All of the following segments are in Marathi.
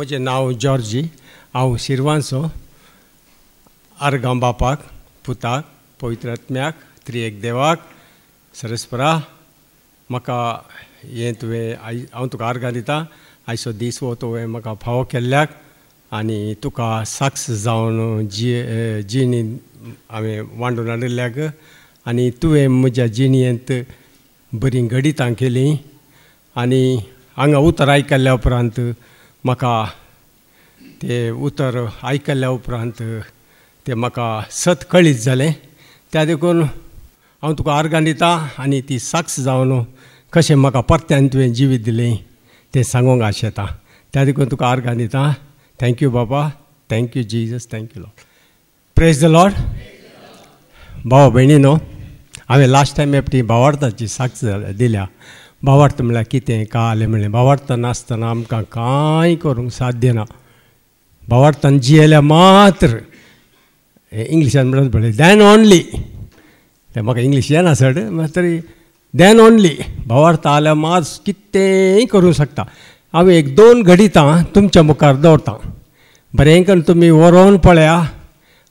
म्हजें नांव जॉर्जी. हांव शिरवांचो. आर्गांव बापाक, पुताक, पवित्र आत्म्याक, त्रिएक देवाक, सरस्परा म्हाका हें तुवें हांव तुका आर्गां दितां. आयचो दीस हो तुवें म्हाका फावो केल्ल्याक आनी तुका सक्सेस जावन जिणी हांवें वांडून हाडिल्ल्याक आनी तुवें म्हज्या जिणयेंत बरीं घडितां केलीं आनी हांगा उतर आयकल्ल्या उपरांत म्हाका तें उतर आयकल्ल्या उपरांत तें म्हाका सत कळीत जालें. त्या देखून हांव तुका आर्गां दितां आनी ती सक्सेस जावन कशें म्हाका परत्यान तुवें जिवीत दिलें तें सांगूंक आशेता. त्या देखून तुका आर्गां दितां. थँक्यू बाबा, thank you Jesus, thank you Lord. Praise the Lord. भाव भयणीनो, हांवें लास्ट टायम एपटी भावार्थाची सक्सेस दिल्या. भावार्थ म्हळ्यार कितें कालें म्हणलें. भावार्थ नासतना आमकां कांय करूंक साध्य ना. भावार्थान जियेल्या मात्र इंग्लिशान म्हणत पळय दॅन ओन्ली. तें म्हाका इंग्लीश येना चड मात तरी दॅन ओन्ली भावार्थ आल्या मात कितेंय करूंक शकता. हांव एक दोन घडितां तुमच्या मुखार दवरतां. बरें करून तुमी व्हरोन पळया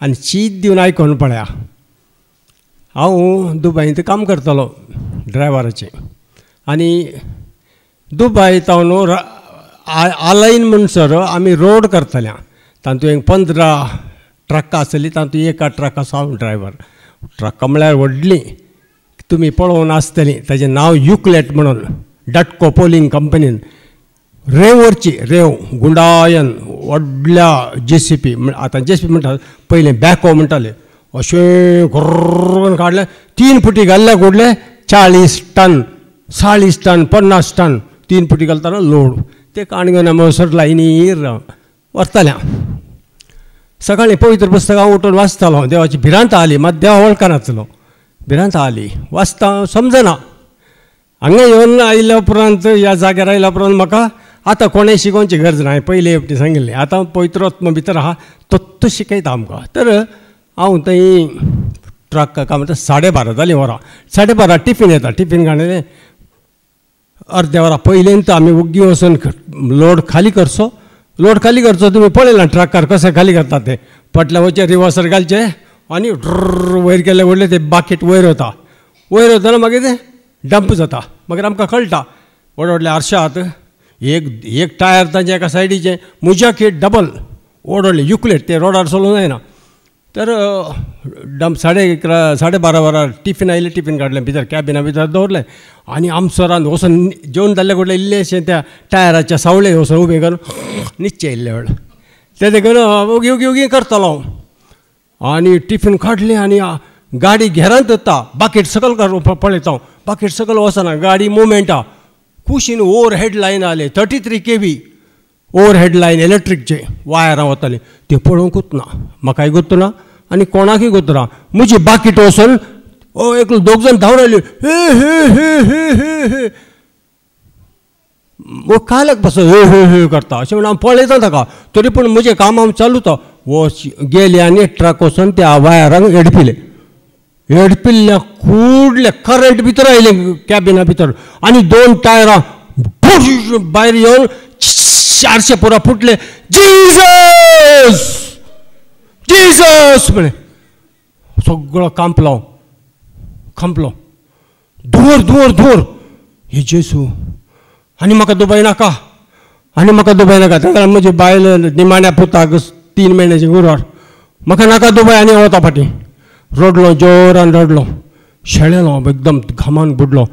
आनी चीत दिवन आयकोन पळया. हांव दुबयंत काम करतालो ड्रायव्हराचें आनी दुबय तावन आलायन म्हणसर आमी रोड करताले. तातूंत 15 ट्रकां आसलीं. तातूंत एका ट्रकाचो हांव ड्रायव्हर. ट्रकां म्हळ्यार व्हडलीं तुमी पळोवन आसतलीं. ताचें नांव युक्लेट म्हणून डटको पोलिंग कंपनीन रेंवरची रेंव गुंडायन व्हडल्या JCP आतां JCP म्हणटा पयलें बॅको म्हणटाले अशें करून काडलें 3 फुटी घाल्ल्या घोडले 40 टन 40 टन 50 टन 3 फुटी घालताना लोड. ते काणगोना मसर लायनीर व्हरताल्या. सकाळीं पवित्र पुस्तक हांव उठून वाचतालो. देवाची भिरांत आली मात देवा वळखनासलो. भिरांत आली वाचता समजना. हांगा येवन आयल्या उपरांत ह्या जाग्यार आयल्या उपरांत म्हाका आतां कोणें शिकोवची गरज ना. हांवें पयलीं एपटी सांगिल्लें. आतां पवित्र आत्मा भितर आहा तो शिकयता आमकां. तर हांव थंय ट्रक काम म्हणटा 12:30 जालीं वरां. 12:30 टिफीन येता. टिफीन घालेलें अर्द्या वरां पयलींत आमी उग्गी वचून लोड खाली करचो. लोड खाली करचो. तुमी पळयलां ट्रकार कशें खाली करता तें. पटल्या वयचें रिवर्सर घालचें आनी वयर गेले व्हडलें तें बाकीट वयर वता. वयर वतना मागीर तें डंप जाता. मागीर आमकां कळटा व्हड व्हडले आरशात एक टायर ताचें एका सायडीचें म्हज्या किट डबल व्हड व्हडले युक्लेट ते रोडार चलोवंक जायना. तर डंप 11:30 वरां टिफीन आयलें. टिफीन काडलें भितर कॅबिना भितर दवरलें आनी आमसरान वचून जेवण जाल्ले घडलें इल्लेशें त्या टायराच्या सावळे वचून उबें करून न्हिदचें इल्लें वेळ. ते देखून ओगी ओगी ओगी करतालो आनी टिफीन काडलें आनी गाडी घेरांत येता. बाकीट सकल पळयता हांव. बाकीट सकल वचना गाडी मुवमेंटा. कुशीन ओवर हेड लायन आले 33 kV ओवर हेड लायन इलेक्ट्रीकचे वायरां वतालीं. ते पळोवंकूच ना. म्हाकाय गुर्तू ना आनी कोणाकय गुर्तू ना. म्हजी बाकीट वचून एकलो 2 जाण धांवन आयले. हे हे हे हे हे हे काल्याक पासून हे हे हे करता अशें म्हणून हांव पळयता ताका. तरी पूण म्हजें काम हांव चालूता. गेले आनी ट्रक वचून त्या वायरांक एडपिले. एडपिल्ल्या कुडले करंट भितर आयलें कॅबिना भितर आनी 2 टायरां भायर येवन 400 पुरा फुटले. जिजस जिजस म्हणे सगळो कांपलो. धुंवर धुंवर धुंवर हे जेसू. आनी म्हाका दुबय नाका. ताका म्हजी बायल निमाण्या पुताक 3 म्हयन्याची गुरवार. म्हाका नाका दुबय. आनी वता फाटीं रडलो जोरान रडलो. शेळेलो एकदम घामान बुडलो.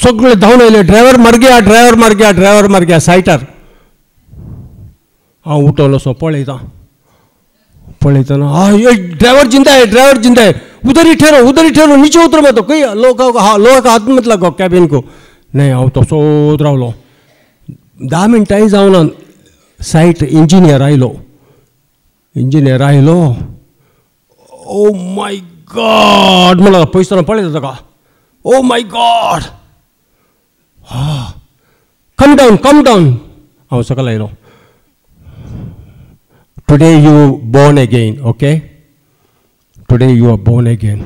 सगळे धांवन आयले. ड्रायव्हर मारग्या ड्रायव्हर मारग्या ड्रायव्हर मारग्या सायटार. हांव उठोन असो पळयतना ड्रायव्हर जिंदा है उधर ही ठहरो नीचे उतर मत. खंय लोक हात मत लागो कॅबिन को. न्हय हांव तसोच रावलो. 10 मिनटांय जावना सायट इंजिनियर आयलो. ओ माय गॉड म्हणला पयसतना पळयता ताका. Oh my god. Come down. हांव सकयल आयलो. Today you born again. Okay today you are born again.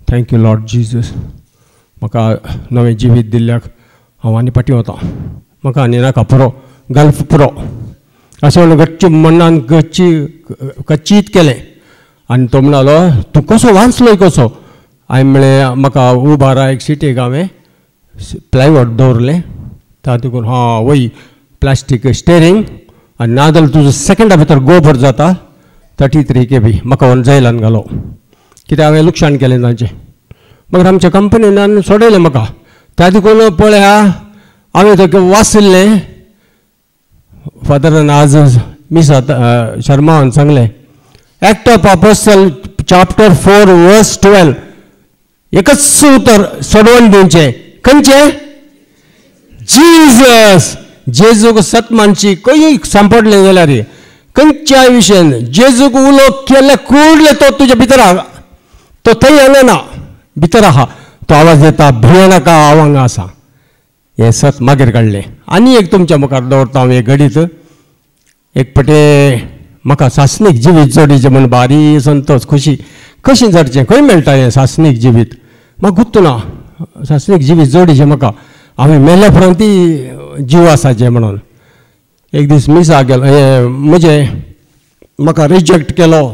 Thank you lord Jesus. म्हाका नवें जिवीत दिल्ल्याक हांव आनी फाटीं वता. म्हाका आनी नाका पुरो गल्फ पुरो अशें म्हणून गच्ची मनान कच्चीत केलें आनी तो म्हणलो तूं कसो वाचलोय कसो हांवें म्हणलें म्हाका उबारा एक सिटीक हांवें प्लायवूड दवरलें तातूंत हां वय प्लास्टीक स्टेरींग आनी नाजाल्यार तुजो सेकंडा भितर गोबर जाता 33 KB म्हाका जैलान घालो कित्याक हांवें लुकसाण केलें तांचें मागीर आमच्या कंपनीन सोडयलें म्हाका त्या देखून पळया हांवें तें वाचलें फादरान आज मिस शर्मा हांवें सांगलें एक्ट ऑफ अपोस्टल चॅप्टर 4 वर्स 12 एकच उतर सोडवून दिवचें खंयचें जीजस जेजूक सत मानशी खंय सांपडलें जाल्यार खंयच्याय विशयान जेजूक उलो केले कुडले तो तुज्या भितर आहा तो थंय येना भितर आहा तो आवाज येता भियेनाका हांव हांगा आसा हें सत मागीर काडलें आनी एक तुमच्या मुखार दवरता हांव एक घडीत एक पटे म्हाका सासणीक जिवीत जोडीचें म्हण भारी संतोश खुशी कशें जडचें खंय मेळटा हें सासणीक जिवीत म्हाका गुत्तुना सासणीक जिवीत जोडीचें म्हाका हांवें मेल्या उपरांत जीव आसाचें म्हणून एक दीस मिसा गेलो हें म्हजें म्हाका रिजेक्ट केलो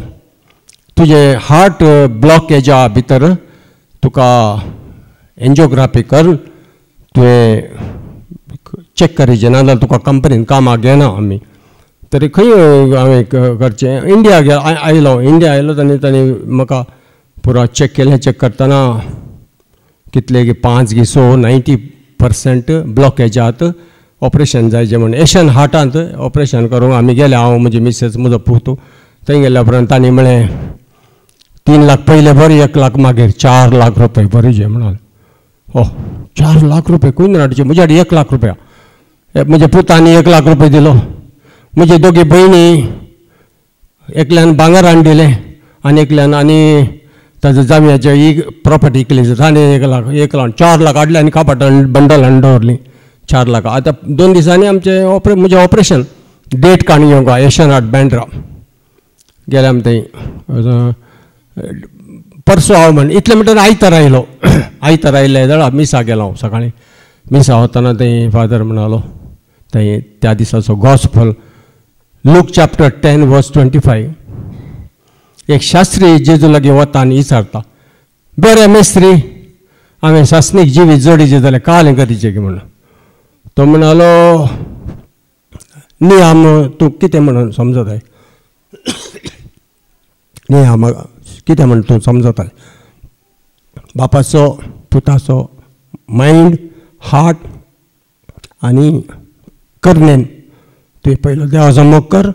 तुजे हार्ट ब्लॉकेजा भितर तुका एन्जिओग्राफी कर तुवें चॅक करीचें नाजाल्यार तुका कंपनीन कामाक घेना आमी तरी खंय हांवें करचें इंडिया आयलो तांणी म्हाका पुरो चॅक केलें चॅक करतना कितले 5 की 90% ब्लॉकेजात ऑपरेशन जायचें म्हण एशियन हार्टांत ऑपरेशन करूंक आमी गेले हांव म्हजी मिसेस म्हजो पूत थंय गेल्या उपरांत तांणी म्हळें 3 लाख पयले बरें 1 लाख मागीर 4 लाख रुपये भरचे म्हणून हो 4 लाख रुपये खंय नाडचे म्हज्या 1 लाख रुपया म्हज्या पुतांनी 1 लाख रुपये दिलो म्हजे दोगी भयणी एकल्यान भांगर हाडून दिलें आनी एकल्यान आनी ताजो जांवयाचे ही प्रॉपर्टी इकली ताणें 1 लाख 4 लाख हाडले आनी कापाट बंडल हाडून दवरली 4 लाख आतां 2 दिसांनी आमचें म्हजें ऑपरेशन डेट काडून येवंक एशियन हार्ट बँड्रा गेले आमी थंय परसो हांव म्हण इतले म्हणटा आयतार आयलो आयतार आयले जाल्यार मिसा गेलो हांव सकाळीं मिसा वतना थंय फादर म्हणलो थंय त्या दिसाचो गॉस्पल लूक चॅप्टर 10 वर्स 25 एक शास्त्री जेजू लागीं वता आनी विचारता बरें मेस्त्री हांवें सासणीक जिवीत जोडीचें जाल्यार कालें करीचें की म्हणून तो म्हणलो नियम तूं कितें म्हणून समजताय नियम कितें म्हण तूं समजताय बापाचो पुताचो मायंड हार्ट आनी करनेन तुवें पयलो देवाचो मोग कर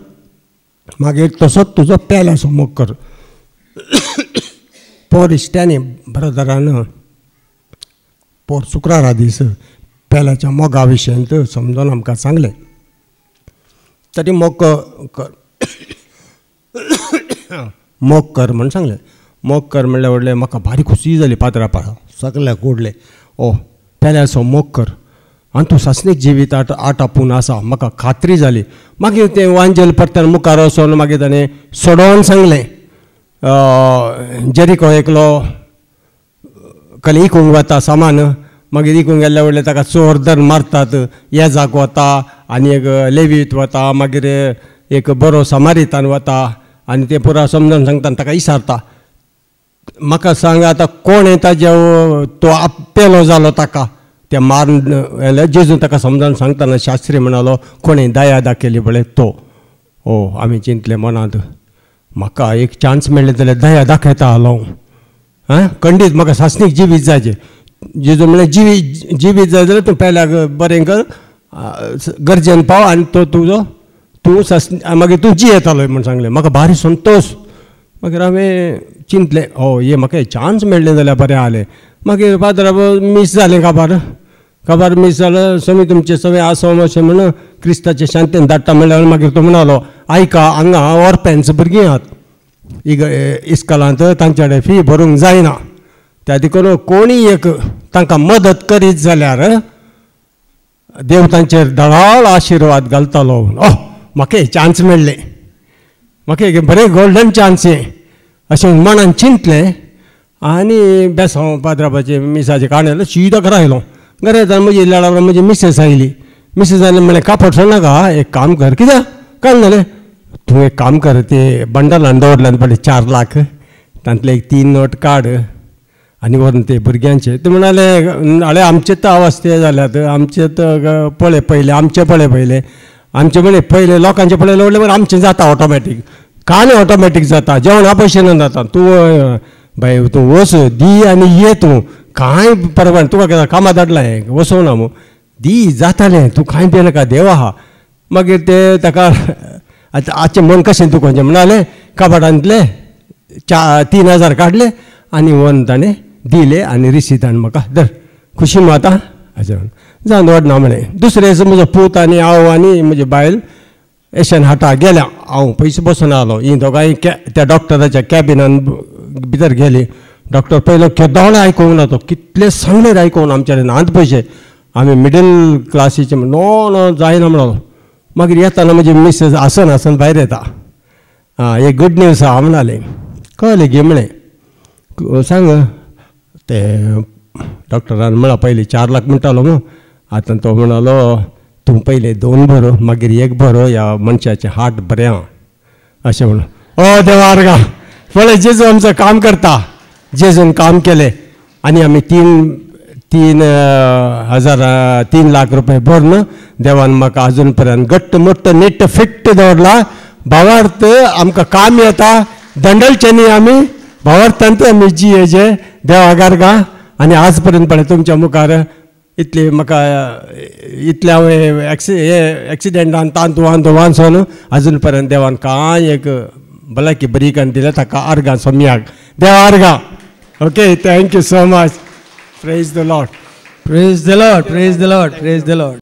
मागीर तसोच तुजो पेल्याचो मोग कर पोर इश्ट्यांनी ब्रदरान पोर शुक्रारा दीस पेल्याच्या मोगा विशयांत समजून आमकां सांगलें तरी मोग कर मोग कर म्हण सांगलें मोग कर म्हणल्यार व्हडलें म्हाका भारी खुशी जाली पात्रां पाळा सगळ्याक ओडलें ओ पेल्याचो मोग कर आनी तूं सासणीक जिवीत आटापून आसा म्हाका खात्री जाली मागीर तें वांजेल परत्यान मुखार वचोन मागीर ताणें सोडोवन सांगलें जेरिको एकलो इकूंक वता सामान मागीर इकूंक गेल्या व्हडलें ताका चोर धर मारतात येजाक वता आनी एक लेवीत वता मागीर एक बरो समारितान वता आनी तें पुरा समजून सांगता ताका विचारता म्हाका सांग आतां कोण येता तो आपेलो जालो ताका ते मारून जेजून ताका समजावन सांगतना शास्त्री म्हणलो कोणें दया दाखयली पळय तो ओ आमी चिंतले मनांत म्हाका एक चान्स मेळ्ळे जाल्यार दया दाखयता हांव आं खंडीत म्हाका सासणीक जिवीत जायचें जेजू म्हणलें जिवीत जाय जाल्यार तूं पेल्याक बरें कर गरजेन पाव आनी तो तूं मागीर तूं जियेतालो म्हूण सांगलें म्हाका भारी संतोश मागीर हांवें चिंतलें ओ हे म्हाका चान्स मेळ्ळें जाल्यार बरें जालें मागीर फादर मिस जालें काबार मिस जालें समी तुमचें सगळें आसोम अशें म्हण क्रिस्ताचे शांतेन धाडटा म्हणल्यार मागीर तो म्हणलो आयका हांगा ऑर्फेन्स भुरगीं आहात इस्कॉलांत तांचे कडेन फी भरूंक जायना त्या देखून कोणीय एक तांकां मदत करीत जाल्यार देव तांचेर धडाल आशिर्वाद घालतालो ओह म्हाका एक चान्स मेळ्ळें म्हाका एक बरें गोल्डन चान्स हें अशें मनान चिंतलें आनी बेसांव पाद्राबाचे मिसाचे काणयलो शिदो घरा आयलो घरा येताना म्हजी लाडा म्हजी मिसेस आयली मिसेस आयली म्हणलें कापड नाका एक काम कर कित्याक कळलं जालें तूं एक काम कर ते बंडलान दवरल्यान पळय 4 लाख तांतले एक 3 नोट काड आनी व्हरून ते भुरग्यांचे ते म्हणाले आळे आमचे तर अवस्थे जाल्यात आमचे तर पळय पयले आमचे पळय पयले आमचे म्हणे पयले लोकांचे पळय लवले म्हण आमचें जाता ऑटोमॅटीक कांय ऑटोमॅटीक जाता जेवणा पयशेन जाता तूं बाय तूं वच दी आनी ये तूं कांय परवान तुका कामा धाडला हें वचोवना मू दी जातालें तूं कांय भियेनाका देव आहा मागीर ते ताका आजचें मन कशें तुका म्हणाले काबाडांतले 3,000 काडले आनी व्हरून ताणें दिले आनी रिसीट आनी म्हाका धर खुशी मू आतां अशें म्हणून जावन व्हरना म्हणें दुसरे दिसा म्हजो पूत आनी हांव आनी म्हजी बायल एशियन हाटा गेल्या हांव पयशे बसून आलो ही दोगांय त्या डॉक्टराच्या कॅबिनान भितर गेली डॉक्टर पयलो केदोळे आयकूंक ना तो कितले सांगलेर आयकून आमचे नात पयशे आमी मिडल क्लासीचे नो नो जायना म्हणलो मागीर येताना म्हजी मिसेस आसन भायर येता एक गूड न्यूज आहा म्हणाले कळ्ळें गे म्हणें सांग ते डॉक्टरान म्हणला पयलीं 4 लाख म्हणटालो न्हू आतां तो म्हणालो तूं पयलें 2 भरो मागीर 1 भरो ह्या मनशाचें हार्ट बरें आहा अशें म्हणून ओ देवार्गा पळय जेजू आमचें काम करता जेजून काम केलें आनी आमी 3 लाख रुपया भरून देवान म्हाका अजून पर्यंत घट्ट मोट्ट नेट्ट फिट्ट दवरला भावार्थ आमकां काम येता दंडलच्यांनी आमी भावार्थांत आमी जियेचे देवागार गा आनी आज पर्यंत पळय तुमच्या मुखार इतले म्हाका इतले हांवें एक्सिडेंटान वाचून अजून पर्यंत देवान कांय एक भलायकी बरी करून दिल्या ताका आर्गां सम्याक देवा आर्गां okay thank you so much praise the Lord praise the Lord praise the Lord praise the Lord